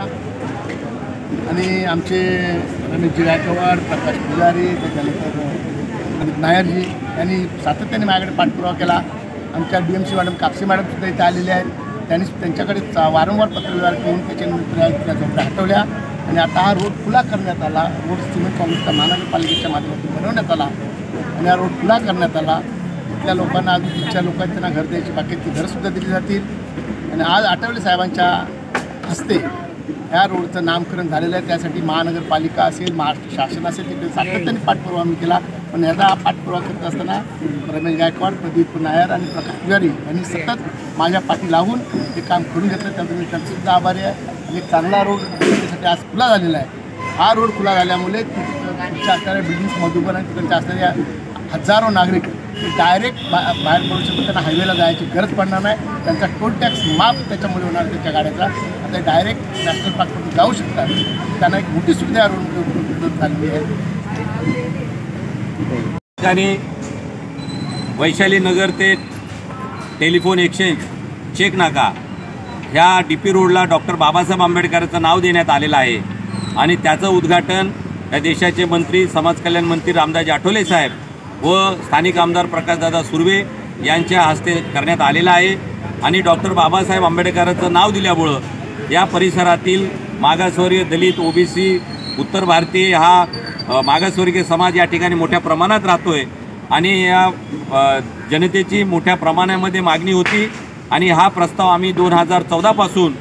आणि आमचे रमेशजी गायकवाड, प्रकाश पुजारी, त्याच्यानंतर अमित नायरजी यांनी सातत्याने माझ्याकडे पाठपुरावा केला। आमच्या DMC मॅडम कापसे मॅडमसुद्धा इथे आलेले आहेत। त्यांनी त्यांच्याकडे वारंवार पत्रव्यवहार करून त्याच्या झोपड्या हटवल्या आणि आता हा रोड खुला करण्यात आला। रोड सिमेंट काँग्रेसच्या महानगरपालिकेच्या माध्यमातून बनवण्यात आला आणि हा रोड खुला करण्यात आला। इथल्या लोकांना अजून इच्छा लोकांना त्यांना घर द्यायची बाकीची घरंसुद्धा दिली जातील आणि आज आठवले साहेबांच्या हस्ते ह्या रोडचं नामकरण झालेलं आहे। त्यासाठी महानगरपालिका असेल, महाराष्ट्र शासन असेल, तिकडे सातत्याने पाठपुरावा मी केला। पण याचा पाठपुरावा करत असताना रमेश गायकवाड, प्रदीप नायर आणि प्रकाश पुजारी यांनी सतत माझ्या पाठी लावून हे काम करून घेतलं। त्यामुळे मी त्यांचासुद्धा आभारी आहे। आणि एक चांगला रोड त्यासाठी आज खुला झालेला आहे। हा रोड खुला झाल्यामुळे तिकडच्या असणाऱ्या बिल्डिंग्समधून आणि तिकडच्या असणाऱ्या हजारो नागरिक डायरेक्ट बाहेर पडू शकतात। त्यांना हायवेला जायची गरज पडणार नाही। त्यांचा टोल टॅक्स माफ त्याच्यामुळे होणार त्यांच्या गाड्याचा। आता डायरेक्ट नॅशनल पार्कमध्ये जाऊ शकतात। त्यांना एक मोठी सुविधा रोडमध्ये उपलब्ध झालेली आहे। ठिकाणी वैशाली नगर ते टेलिफोन एक्सचेंज चेक नाका ह्या DP रोडला डॉक्टर बाबासाहेब आंबेडकरांचं नाव देण्यात आलेलं आहे आणि त्याचं उद्घाटन या देशाचे मंत्री, समाज कल्याण मंत्री रामदास आठवले साहेब व स्थानिक आमदार प्रकाशदादा सुर्वे यांच्या हस्ते करण्यात आलेलं आहे। आणि डॉक्टर बाबासाहेब आंबेडकरांचं नाव दिल्यामुळं या परिसरातील मागासवर्गीय, दलित, OBC, उत्तर भारतीय हा मागासवर्गीय समाज या ठिकाणी मोठ्या प्रमाणात राहतो आहे आणि या जनतेची मोठ्या प्रमाणामध्ये मागणी होती आणि हा प्रस्ताव आम्ही 2014 पासून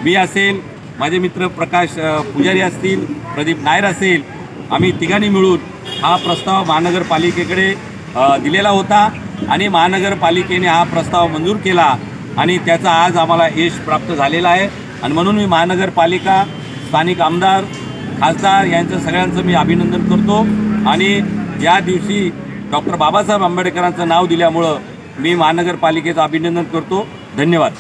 मी असेल, माझे मित्र प्रकाश पुजारी असतील, प्रदीप नायर असेल, आम्ही तिघांनी मिळून हा प्रस्ताव महानगरपालिकेकडे दिलेला होता आणि महानगरपालिकेने हा प्रस्ताव मंजूर केला आणि त्याचा आज आम्हाला यश प्राप्त झालेला आहे। आणि म्हणून मी महानगरपालिका, स्थानिक आमदार, खासदार यांचं सगळ्यांचं मी अभिनंदन करतो आणि या दिवशी डॉक्टर बाबासाहेब आंबेडकरांचं नाव दिल्यामुळं मी महानगरपालिकेचं अभिनंदन करतो। धन्यवाद।